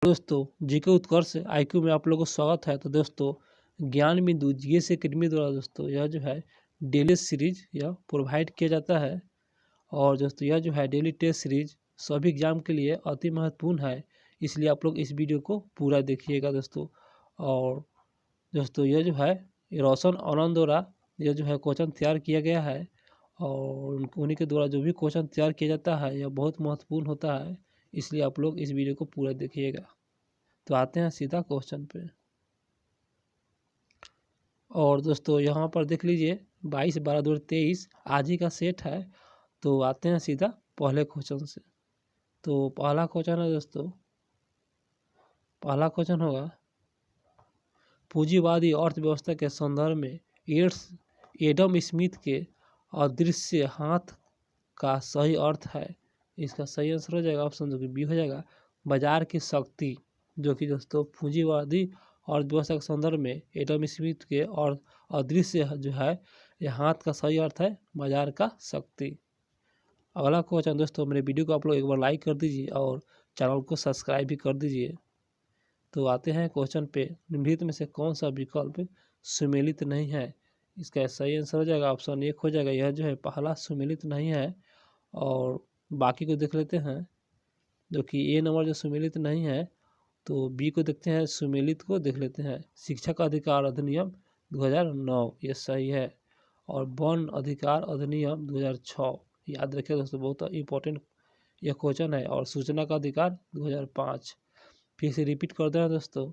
दोस्तों जीके उत्कर्ष आईक्यू में आप लोगों को स्वागत है। तो दोस्तों ज्ञान बिंदु जीएस एकेडमी द्वारा दोस्तों यह जो है डेली सीरीज यह प्रोवाइड किया जाता है। और दोस्तों यह जो है डेली टेस्ट सीरीज सभी एग्जाम के लिए अति महत्वपूर्ण है, इसलिए आप लोग इस वीडियो को पूरा देखिएगा दोस्तों। और दोस्तों यह जो है रोशन आनंद द्वारा यह जो है क्वेश्चन तैयार किया गया है और उन्हीं के द्वारा जो भी क्वेश्चन तैयार किया जाता है यह बहुत महत्वपूर्ण होता है, इसलिए आप लोग इस वीडियो को पूरा देखिएगा। तो आते हैं सीधा क्वेश्चन पे। और दोस्तों यहाँ पर देख लीजिए 22/12/2023 आज ही का सेट है। तो आते हैं सीधा पहले क्वेश्चन से। तो पहला क्वेश्चन है दोस्तों, पहला क्वेश्चन होगा पूंजीवादी अर्थव्यवस्था के संदर्भ में एडम स्मिथ के अदृश्य हाथ का सही अर्थ है। इसका सही आंसर हो जाएगा ऑप्शन जो कि बी हो जाएगा बाजार की शक्ति, जो कि दोस्तों पूंजीवादी अर्थव्यवस्था के संदर्भ में एडम स्मिथ के और अदृश्य जो है यह हाथ का सही अर्थ है बाजार का शक्ति। अगला क्वेश्चन दोस्तों, मेरे वीडियो को आप लोग एक बार लाइक कर दीजिए और चैनल को सब्सक्राइब भी कर दीजिए। तो आते हैं क्वेश्चन पे, निम्नलिखित में से कौन सा विकल्प सुमेलित नहीं है। इसका सही आंसर हो जाएगा ऑप्शन एक हो जाएगा, यह जो है पहला सुमेलित नहीं है। और बाकी को देख लेते हैं, जो कि ए नंबर जो सुमेलित नहीं है। तो बी को देखते हैं, सुमेलित को देख लेते हैं। शिक्षक अधिकार अधिनियम 2009 ये सही है। और वन अधिकार अधिनियम 2006 याद रखिए दोस्तों, बहुत इंपॉर्टेंट यह क्वेश्चन है। और सूचना का अधिकार 2005। फिर से रिपीट कर दे रहे हैं दोस्तों,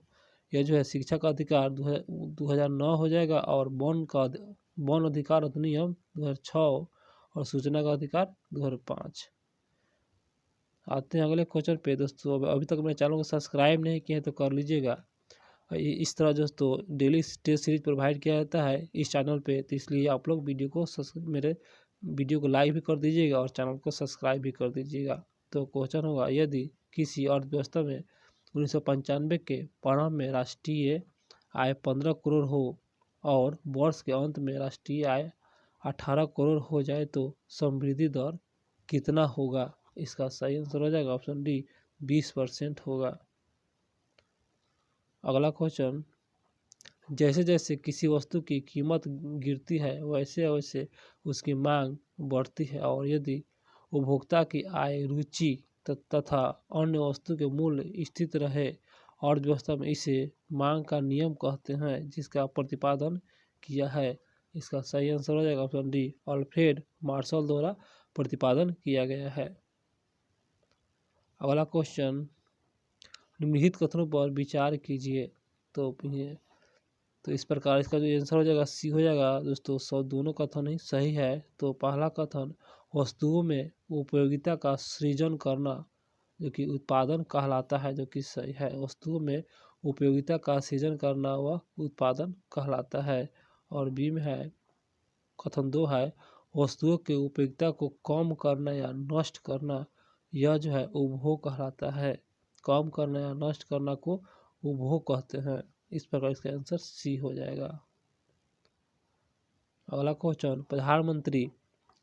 यह जो है शिक्षा का अधिकार 2009 हो जाएगा और वन अधिकार अधिनियम 2006 और सूचना का अधिकार 2005। आते हैं अगले क्वेश्चन पे दोस्तों। अभी तक मेरे चैनल को सब्सक्राइब नहीं किया है तो कर लीजिएगा। इस तरह दोस्तों डेली टेस्ट सीरीज प्रोवाइड किया जाता है इस चैनल पे, तो इसलिए आप लोग मेरे वीडियो को लाइक भी कर दीजिएगा और चैनल को सब्सक्राइब भी कर दीजिएगा। तो क्वेश्चन होगा, यदि किसी अर्थव्यवस्था में 1995 के प्रारंभ में राष्ट्रीय आय 15 करोड़ हो और वर्ष के अंत में राष्ट्रीय आय 18 करोड़ हो जाए तो समृद्धि दर कितना होगा। इसका सही आंसर हो जाएगा ऑप्शन डी 20% होगा। अगला क्वेश्चन, जैसे जैसे किसी वस्तु की कीमत गिरती है वैसे वैसे उसकी मांग बढ़ती है, और यदि उपभोक्ता की आय रुचि तथा अन्य वस्तु के मूल्य स्थित रहे अर्थव्यवस्था में, इसे मांग का नियम कहते हैं जिसका प्रतिपादन किया है। इसका सही आंसर हो जाएगा ऑप्शन डी अल्फ्रेड मार्शल द्वारा प्रतिपादन किया गया है। अगला क्वेश्चन, निम्नलिखित कथनों पर विचार कीजिए। तो इस प्रकार इसका जो आंसर हो जाएगा सी हो जाएगा दोस्तों, सब दोनों कथन ही सही है। तो पहला कथन, वस्तुओं में उपयोगिता का सृजन करना जो कि उत्पादन कहलाता है, जो कि सही है। वस्तुओं में उपयोगिता का सृजन करना वह उत्पादन कहलाता है। और बी में है कथन दो है, वस्तुओं के उपयोगिता को कम करना या नष्ट करना यह जो है उपभोग कहलाता है। कम करना या नष्ट करना को उपभोग कहते हैं। इस प्रकार इसका आंसर सी हो जाएगा। अगला क्वेश्चन, प्रधानमंत्री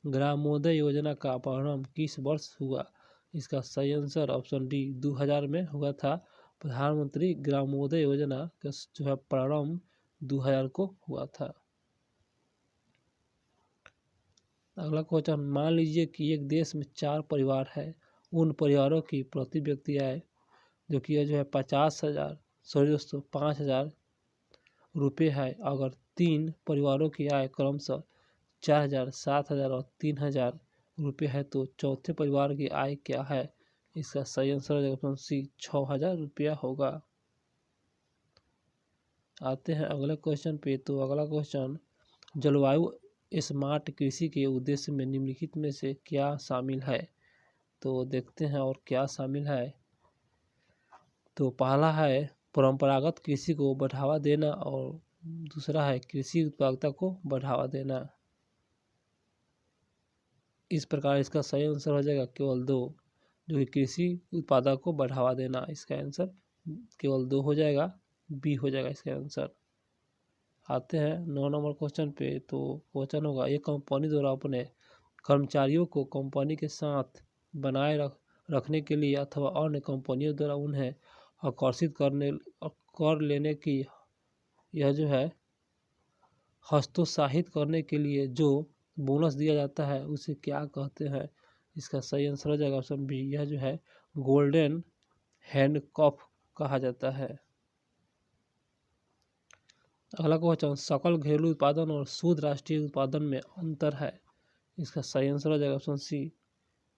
ग्रामोदय योजना का प्रारंभ किस वर्ष हुआ। इसका सही आंसर ऑप्शन डी 2000 में हुआ था। प्रधानमंत्री ग्रामोदय योजना का जो है प्रारंभ 2000 को हुआ था। अगला क्वेश्चन, मान लीजिए कि एक देश में 4 परिवार है, उन परिवारों की प्रति व्यक्ति आय जो कि जो है 5,000 रुपये है। अगर 3 परिवारों की आय क्रमशः 4,000, 7,000 और 3,000 रुपये है तो चौथे परिवार की आय क्या है। इसका सही आंसर हो जाएगा ऑप्शन सी 6,000 रुपया होगा। आते हैं अगले क्वेश्चन पे। तो अगला क्वेश्चन, जलवायु स्मार्ट कृषि के उद्देश्य में निम्नलिखित में से क्या शामिल है। तो देखते हैं और क्या शामिल है। तो पहला है परंपरागत कृषि को बढ़ावा देना और दूसरा है कृषि उत्पादकता को बढ़ावा देना। इस प्रकार इसका सही आंसर हो जाएगा केवल 2, जो कि कृषि उत्पादकता को बढ़ावा देना। इसका आंसर केवल 2 हो जाएगा, बी हो जाएगा इसका आंसर। आते हैं 9 नंबर क्वेश्चन पे। तो क्वेश्चन होगा, एक कंपनी द्वारा अपने कर्मचारियों को कंपनी के साथ बनाए रखने के लिए अथवा अन्य कंपनियों द्वारा उन्हें आकर्षित कर लेने की, यह जो है हस्तोत्साहित करने के लिए जो बोनस दिया जाता है उसे क्या कहते हैं? इसका सही आंसर हो जाएगा ऑप्शन बी, यह जो है गोल्डन हैंडकफ कहा जाता है। अगला क्वेश्चन, सकल घरेलू उत्पादन और शुद्ध राष्ट्रीय उत्पादन में अंतर है। इसका सही आंसर हो जाएगा ऑप्शन सी,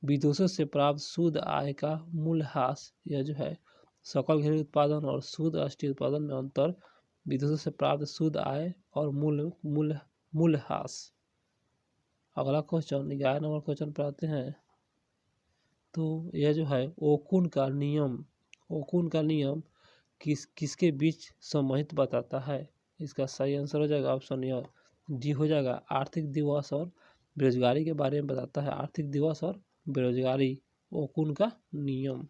विदेशों से प्राप्त शुद्ध आय का मूल्यह्रास। यह जो है सकल घरेलू उत्पादन और शुद्ध राष्ट्रीय उत्पादन में अंतर, विदेशों से प्राप्त शुद्ध आय और मूल्यह्रास। अगला क्वेश्चन 11 नंबर क्वेश्चन पर आते हैं। तो यह जो है ओकुन का नियम किसके बीच समाहित बताता है? इसका सही आंसर हो जाएगा ऑप्शन यह डी हो जाएगा, आर्थिक दिवस और बेरोजगारी के बारे में बताता है। आर्थिक दिवस और बेरोजगारी, ओकुन का नियम।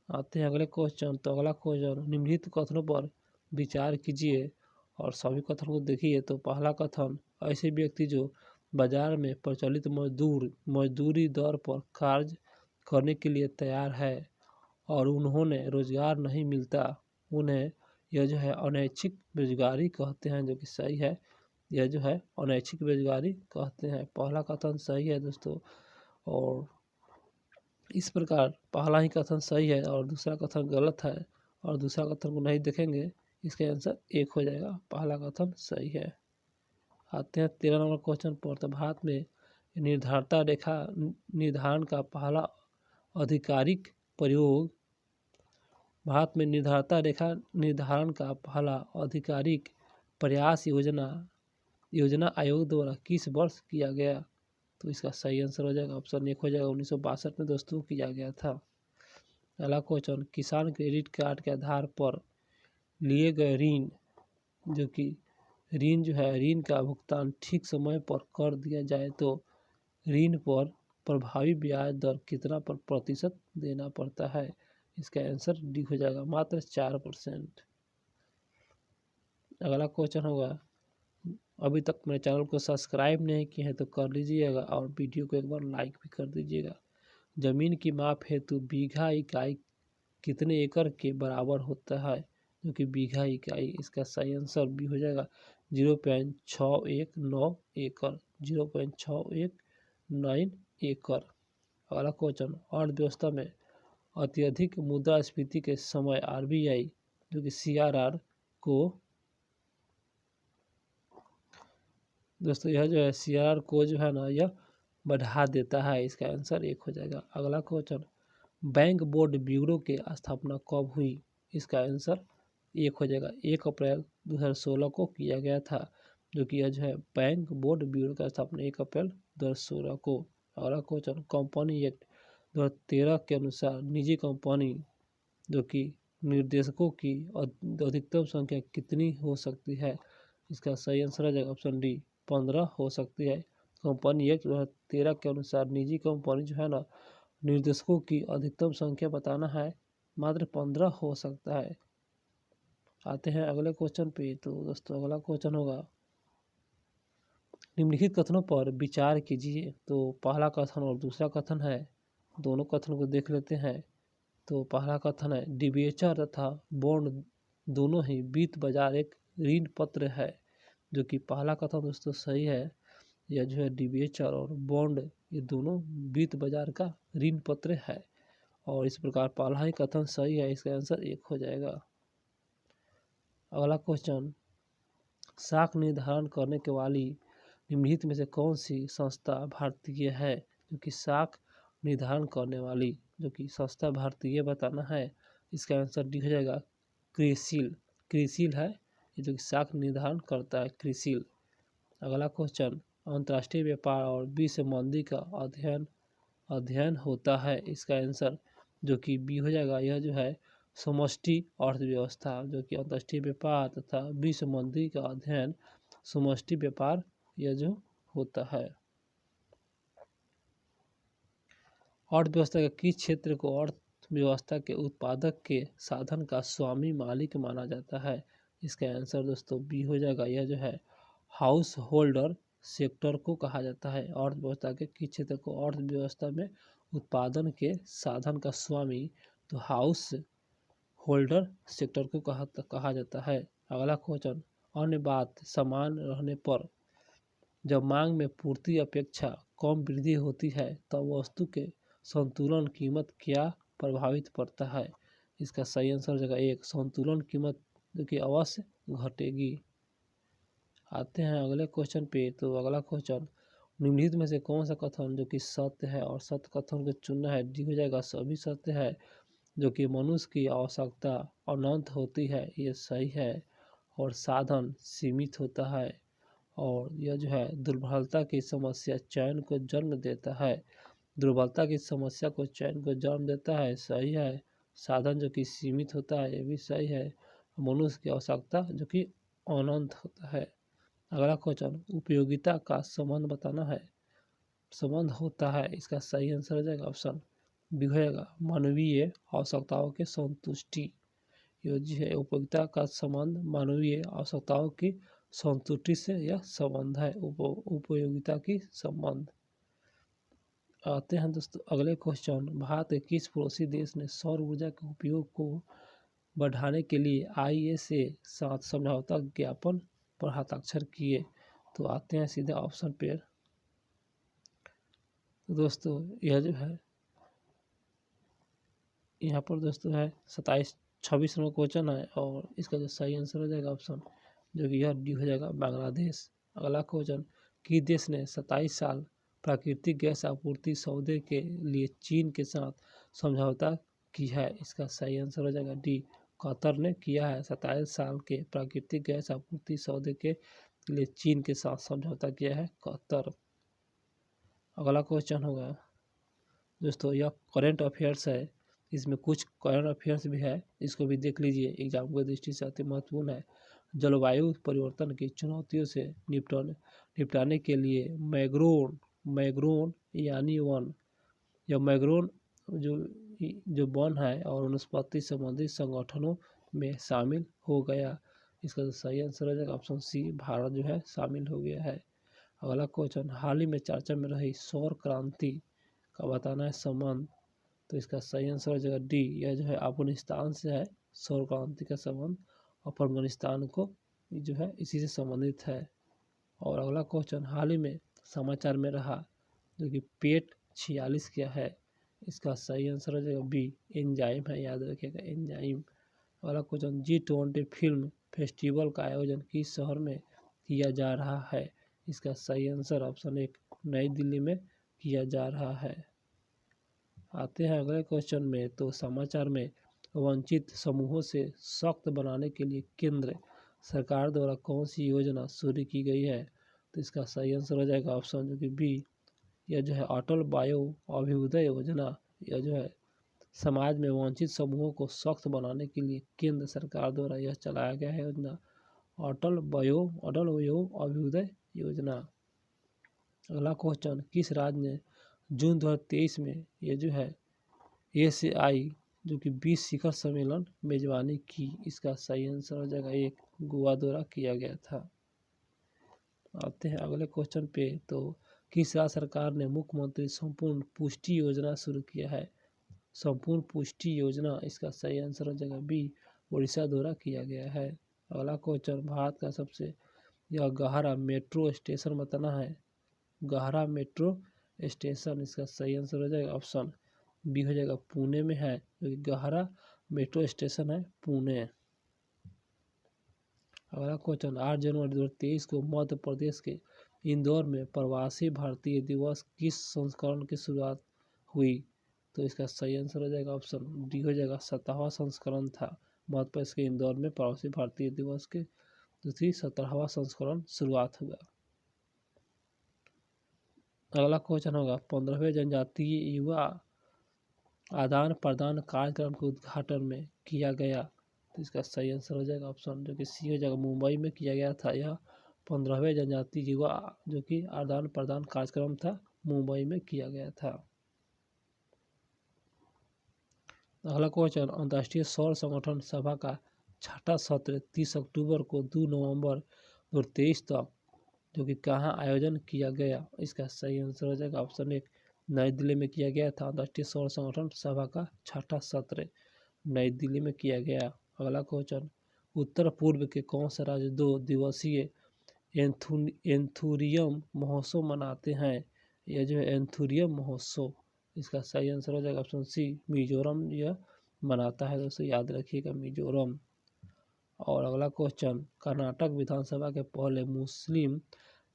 आते हैं अगले क्वेश्चन। तो अगला क्वेश्चन, निम्नलिखित कथनों पर विचार कीजिए और सभी कथन को देखिए। तो पहला कथन, ऐसे व्यक्ति जो बाजार में प्रचलित मजदूरी दर पर कार्य करने के लिए तैयार है और उन्होंने रोजगार नहीं मिलता, उन्हें यह जो है अनैच्छिक बेरोजगारी कहते हैं, जो कि सही है। यह जो है अनैच्छिक बेरोजगारी कहते हैं। पहला कथन सही है दोस्तों, और इस प्रकार पहला ही कथन सही है और दूसरा कथन गलत है, और दूसरा कथन को नहीं देखेंगे, इसका आंसर 1 हो जाएगा। पहला कथन सही है। आते हैं 13 नंबर क्वेश्चन पर। तो भारत में निर्धारता रेखा निर्धारण का पहला आधिकारिक प्रयोग, भारत में निर्धारता रेखा निर्धारण का पहला आधिकारिक प्रयास योजना आयोग द्वारा किस वर्ष किया गया? तो इसका सही आंसर हो जाएगा ऑप्शन 1 हो जाएगा, 1962 में दोस्तों किया गया था। अगला क्वेश्चन, किसान क्रेडिट कार्ड के आधार पर लिए गए ऋण, जो कि ऋण जो है ऋण का भुगतान ठीक समय पर कर दिया जाए तो ऋण पर प्रभावी ब्याज दर कितना प्रतिशत देना पड़ता है? इसका आंसर डी हो जाएगा, मात्र 4%। अगला क्वेश्चन होगा, अभी तक मेरे चैनल को सब्सक्राइब नहीं किए हैं तो कर लीजिएगा और वीडियो को एक बार लाइक भी कर दीजिएगा। जमीन की माप हेतु बीघा इकाई कितने एकड़ के बराबर होता है? जो कि बीघा इकाई, इसका सही आंसर बी हो जाएगा, 0.619 एकड़, 0.619 एकड़। अगला क्वेश्चन, अर्थव्यवस्था में अत्यधिक मुद्रास्फीति के समय आरबीआई, जो कि सीआरआर को दोस्तों यह जो है सीआरआर को जो है ना यह बढ़ा देता है। इसका आंसर 1 हो जाएगा। अगला क्वेश्चन, बैंक बोर्ड ब्यूरो की स्थापना कब हुई? इसका आंसर 1 हो जाएगा, 1 अप्रैल 2016 को किया गया था, जो कि यह जो है बैंक बोर्ड ब्यूरो का स्थापना 1 अप्रैल 2016 को। अगला क्वेश्चन, कंपनी एक्ट 2013 के अनुसार निजी कंपनी जो कि निर्देशकों की अधिकतम संख्या कितनी हो सकती है? इसका सही आंसर हो जाएगा ऑप्शन डी, 15 हो सकती है। कंपनी एक्ट 2013 के अनुसार निजी कंपनी जो है ना निर्देशकों की अधिकतम संख्या बताना है, मात्र 15 हो सकता है। आते हैं अगले क्वेश्चन पे। तो दोस्तों अगला क्वेश्चन होगा, निम्नलिखित कथनों पर विचार कीजिए। तो पहला कथन और दूसरा कथन है, दोनों कथन को देख लेते हैं। तो पहला कथन है, डिबेंचर तथा बॉन्ड दोनों ही वित्त बाजार एक ऋण पत्र है, जो कि पहला कथन दोस्तों सही है। यह जो है डिबेंचर और बॉन्ड ये दोनों वित्त बाजार का ऋण पत्र है, और इस प्रकार पहला ही कथन सही है। इसका आंसर 1 हो जाएगा। अगला क्वेश्चन, साख निर्धारण करने के वाली निम्नलिखित में से कौन सी संस्था भारतीय है? जो कि साख निर्धारण करने वाली जो कि संस्था भारतीय बताना है। इसका आंसर डी हो जाएगा, क्रिसिल है, ये जो कि साख निर्धारण करता है, क्रिसिल। अगला क्वेश्चन, अंतर्राष्ट्रीय व्यापार और विश्व मंदी का अध्ययन होता है। इसका आंसर जो कि बी हो जाएगा, यह जो है समष्टि अर्थव्यवस्था, जो कि अंतर्राष्ट्रीय व्यापार तथा विश्व मंदी का अध्ययन समष्टि व्यापार यह जो होता है। अर्थव्यवस्था के किस क्षेत्र को अर्थव्यवस्था के उत्पादक के साधन का स्वामी मालिक माना जाता है? इसका आंसर दोस्तों बी हो जाएगा, यह जो है हाउस होल्डर सेक्टर को कहा जाता है। अर्थव्यवस्था के किस क्षेत्र को अर्थव्यवस्था में उत्पादन के साधन का स्वामी, तो हाउस होल्डर सेक्टर को कहा जाता है। अगला क्वेश्चन, अन्य बात समान रहने पर जब मांग में पूर्ति अपेक्षा कम वृद्धि होती है तब वस्तु के संतुलन कीमत क्या प्रभावित पड़ता है। इसका सही आंसर हो जाएगा 1, संतुलन कीमत जो कि अवश्य घटेगी। आते हैं अगले क्वेश्चन पे। तो अगला क्वेश्चन, निम्नलिखित में से कौन सा कथन जो कि सत्य है और सत्य कथन को चुनना है। डी हो जाएगा सभी सत्य है। जो कि मनुष्य की आवश्यकता अनंत होती है, ये सही है। और साधन सीमित होता है। और यह जो है दुर्बलता की समस्या चयन को जन्म देता है। दुर्बलता की समस्या को चयन को जन्म देता है, सही है। साधन जो कि सीमित होता है, ये भी सही है। मनुष्य की आवश्यकता जो कि अनंत होता है। अगला क्वेश्चन, उपयोगिता का संबंध बताना है। संबंध होता है, इसका सही आंसर हो जाएगा ऑप्शन बी हो जाएगा मानवीय आवश्यकताओं के संतुष्टि। ये जो है उपयोगिता का संबंध मानवीय आवश्यकताओं की संतुष्टि से यह संबंध है, उपयोगिता की संबंध। आते हैं दोस्तों अगले क्वेश्चन, भारत के किस पड़ोसी देश ने सौर ऊर्जा के उपयोग को बढ़ाने के लिए IEA साथ समझौता ज्ञापन पर हस्ताक्षर किए। तो आते हैं सीधे ऑप्शन पे। दोस्तों यह जो है यहाँ पर दोस्तों है 26 नंबर क्वेश्चन है और इसका जो सही आंसर हो जाएगा ऑप्शन जो कि यह डी हो जाएगा बांग्लादेश। अगला क्वेश्चन, किस देश ने 27 साल प्राकृतिक गैस आपूर्ति सौदे के लिए चीन के साथ समझौता की है। इसका सही आंसर हो जाएगा डी, कतर ने किया है। 27 साल के प्राकृतिक गैस आपूर्ति सौदे के लिए चीन के साथ समझौता किया है कतर। अगला क्वेश्चन होगा दोस्तों, यह करेंट अफेयर्स है, इसमें कुछ करंट अफेयर्स भी है, इसको भी देख लीजिए, एग्जाम की दृष्टि से अति महत्वपूर्ण है। जलवायु परिवर्तन की चुनौतियों से निपटाने के लिए मैग्रोन यानी वन, यह मैग्रोन जो वन है और वनस्पति संबंधी संगठनों में शामिल हो गया। इसका जो सही आंसर हो जाएगा ऑप्शन सी, भारत जो है शामिल हो गया है। अगला क्वेश्चन, हाल ही में चर्चा में रही सौर क्रांति का बताना है संबंध। तो इसका सही आंसर हो जाएगा डी, यह जो है अफगानिस्तान से है सौर क्रांति का संबंध, अफगानिस्तान को जो है इसी से संबंधित है। और अगला क्वेश्चन, हाल ही में समाचार में रहा जो कि पेट 46 क्या है। इसका सही आंसर हो जाएगा बी, एंजाइम है, याद रखिएगा एंजाइम। अगला क्वेश्चन, G20 फिल्म फेस्टिवल का आयोजन किस शहर में किया जा रहा है। इसका सही आंसर ऑप्शन 1, नई दिल्ली में किया जा रहा है। आते हैं अगले क्वेश्चन में। तो समाचार में वंचित समूहों से सशक्त बनाने के लिए केंद्र सरकार द्वारा कौन सी योजना शुरू की गई है। तो इसका सही आंसर हो जाएगा ऑप्शन जो कि बी, यह जो है अटल बायो अभ्युदय योजना। यह जो है समाज में वंचित समूहों को सशक्त बनाने के लिए केंद्र सरकार द्वारा यह चलाया गया है योजना, अटल बायो अभ्युदय योजना। अगला क्वेश्चन, किस राज्य ने जून 2023 में ये जो है ASEAN जो कि 20 शिखर सम्मेलन मेजबानी की। इसका सही आंसर हो जाएगा 1, गोवा द्वारा किया गया था। आते हैं अगले क्वेश्चन पे। तो किस राज्य सरकार ने मुख्यमंत्री संपूर्ण पुष्टि योजना शुरू किया है। संपूर्ण पुष्टि योजना, इसका सही आंसर हो जाएगा बी, उड़ीसा द्वारा किया गया है। अगला क्वेश्चन, भारत का सबसे यह गहरा मेट्रो स्टेशन बताना है। गहरा मेट्रो स्टेशन, इसका सही आंसर हो जाएगा ऑप्शन बी हो जाएगा पुणे में है, क्योंकि गहरा मेट्रो स्टेशन है पुणे। अगला क्वेश्चन, 8 जनवरी 2023 को मध्य प्रदेश के इंदौर में प्रवासी भारतीय दिवस किस संस्करण की शुरुआत हुई। तो इसका सही आंसर हो जाएगा ऑप्शन डी हो जाएगा 17वां संस्करण था। मध्य प्रदेश के इंदौर में प्रवासी भारतीय दिवस के दूसरी 17वां संस्करण शुरुआत हुआ। अगला क्वेश्चन होगा, 15वें जनजातीय युवा आदान प्रदान कार्यक्रम के उद्घाटन में किया गया। तो इसका सही आंसर हो जाएगा ऑप्शन जो कि सी हो जाएगा, मुंबई में किया गया था। यह 15वें जनजातीय युवा जो कि आदान प्रदान कार्यक्रम था, मुंबई में किया गया था। अगला क्वेश्चन, अंतर्राष्ट्रीय सौर संगठन सभा का 6ठा सत्र 30 अक्टूबर को 2 नवंबर 2023 तक जो कि कहाँ आयोजन किया गया। इसका सही आंसर हो जाएगा ऑप्शन 1, नई दिल्ली में किया गया था अंतर्राष्ट्रीय सौर संगठन सभा का 6ठा सत्र। नई दिल्ली में किया गया। अगला क्वेश्चन, उत्तर पूर्व के कौन सा राज्य 2 दिवसीय एंथूरियम महोत्सव मनाते हैं? यह जो है एंथूरियम महोत्सव, इसका सही आंसर हो जाएगा ऑप्शन सी, मिजोरम यह मनाता है। दोस्तों याद रखिएगा मिजोरम। और अगला क्वेश्चन, कर्नाटक विधानसभा के पहले मुस्लिम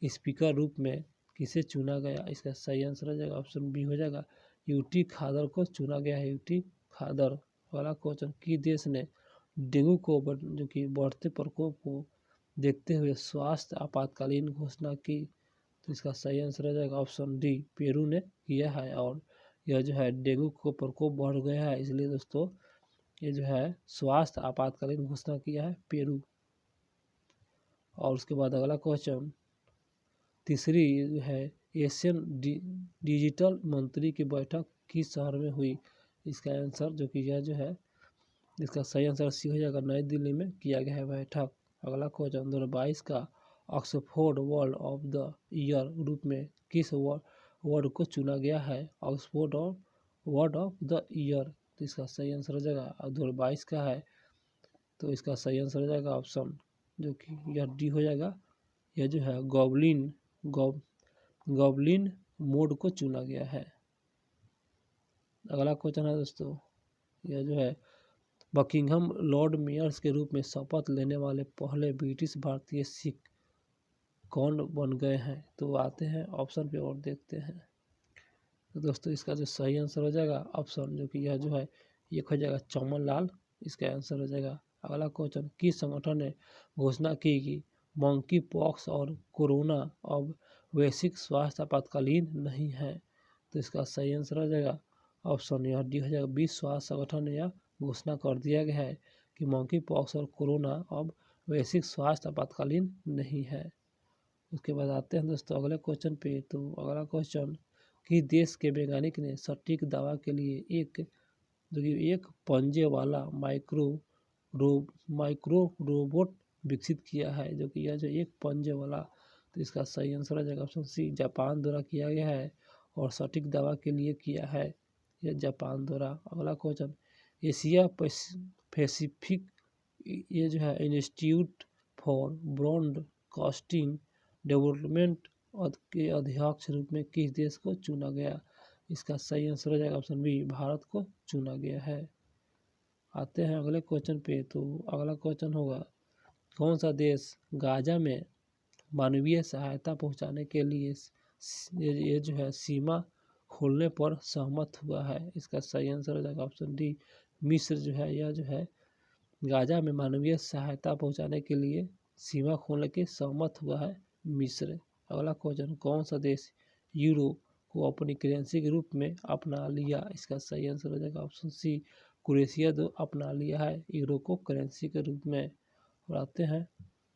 स्पीकर रूप में किसे चुना गया? इसका सही आंसर हो जाएगा ऑप्शन बी हो जाएगा, यूटी खादर को चुना गया है, यूटी खादर। अगला क्वेश्चन, कि देश ने डेंगू को जो कि बढ़ते प्रकोप को देखते हुए स्वास्थ्य आपातकालीन घोषणा की? तो इसका सही आंसर हो जाएगा ऑप्शन डी, पेरू ने किया है। और यह जो है डेंगू को प्रकोप बढ़ गया है, इसलिए दोस्तों ये जो है स्वास्थ्य आपातकालीन घोषणा किया है पेरू। और उसके बाद अगला क्वेश्चन, तीसरी जो है एशियन डिजिटल मंत्री की बैठक किस शहर में हुई? इसका आंसर जो कि यह जो है इसका सही आंसर सी हो जाएगा, नई दिल्ली में किया गया है बैठक। अगला क्वेश्चन, 2022 का Oxford word of the year रूप में किस वर्ड को चुना गया है? Oxford word of the year, तो इसका सही आंसर हो जाएगा 2022 का है, तो इसका सही आंसर हो जाएगा ऑप्शन जो कि यह डी हो जाएगा, यह जो है गॉबलिन मोड को चुना गया है। अगला क्वेश्चन है दोस्तों, यह जो है बकिंघम लॉर्ड मेयर्स के रूप में शपथ लेने वाले पहले ब्रिटिश भारतीय सिख कौन बन गए हैं? तो आते हैं ऑप्शन पे और देखते हैं। तो दोस्तों इसका जो सही आंसर हो जाएगा ऑप्शन जो कि यह जो है एक हो जाएगा चमन लाल, इसका आंसर हो जाएगा। अगला क्वेश्चन, किस संगठन ने घोषणा की कि मंकी पॉक्स और कोरोना अब वैश्विक स्वास्थ्य आपातकालीन नहीं है? तो इसका सही आंसर हो जाएगा ऑप्शन यह डी हो जाएगा, विश्व स्वास्थ्य संगठन ने यह घोषणा कर दिया गया है कि मंकी पॉक्स और कोरोना अब वैश्विक स्वास्थ्य आपातकालीन नहीं है। उसके बाद आते हैं दोस्तों अगले क्वेश्चन पे। तो अगला क्वेश्चन, कि देश के वैज्ञानिक ने सटीक दवा के लिए एक पंजे वाला माइक्रो रोबोट विकसित किया है, जो कि यह जो एक पंजे वाला, तो इसका सही आंसर हो जाएगा ऑप्शन सी, जापान द्वारा किया गया है और सटीक दवा के लिए किया है यह जापान द्वारा। अगला क्वेश्चन, एशिया पैसिफिक ये जो है इंस्टीट्यूट फॉर ब्रॉडकास्टिंग डेवलपमेंट के अध्यक्ष रूप में किस देश को चुना गया? इसका सही आंसर हो जाएगा ऑप्शन बी, भारत को चुना गया है। आते हैं अगले क्वेश्चन पे। तो अगला क्वेश्चन होगा, कौन सा देश गाजा में मानवीय सहायता पहुंचाने के लिए ये जो है सीमा खोलने पर सहमत हुआ है? इसका सही आंसर हो जाएगा ऑप्शन डी, मिस्र जो है यह जो है गाजा में मानवीय सहायता पहुंचाने के लिए सीमा खोलने के सहमत हुआ है मिस्र। अगला क्वेश्चन, कौन सा देश यूरो को अपनी करेंसी के रूप में अपना लिया? इसका सही आंसर हो जाएगा ऑप्शन सी, क्रोएशिया अपना लिया है यूरो को करेंसी के रूप में। और आते हैं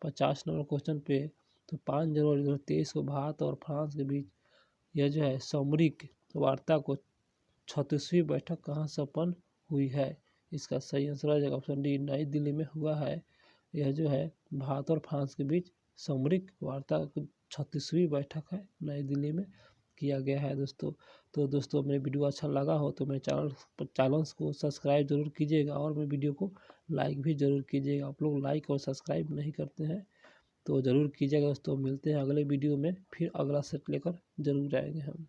50 नंबर क्वेश्चन पे। तो 5 जनवरी 2023 को भारत और फ्रांस के बीच यह जो है सामरिक वार्ता को 36वीं बैठक कहाँ संपन्न हुई है? इसका सही आंसर आ जाएगा ऑप्शन डी, नई दिल्ली में हुआ है। यह जो है भारत और फ्रांस के बीच सामरिक वार्ता की 36वीं बैठक है, नई दिल्ली में किया गया है दोस्तों। तो दोस्तों मेरे वीडियो अच्छा लगा हो तो मेरे चैनल को सब्सक्राइब जरूर कीजिएगा और मेरे वीडियो को लाइक भी जरूर कीजिएगा। आप लोग लाइक और सब्सक्राइब नहीं करते हैं तो ज़रूर कीजिएगा दोस्तों। मिलते हैं अगले वीडियो में, फिर अगला सेट लेकर जरूर आएंगे हम।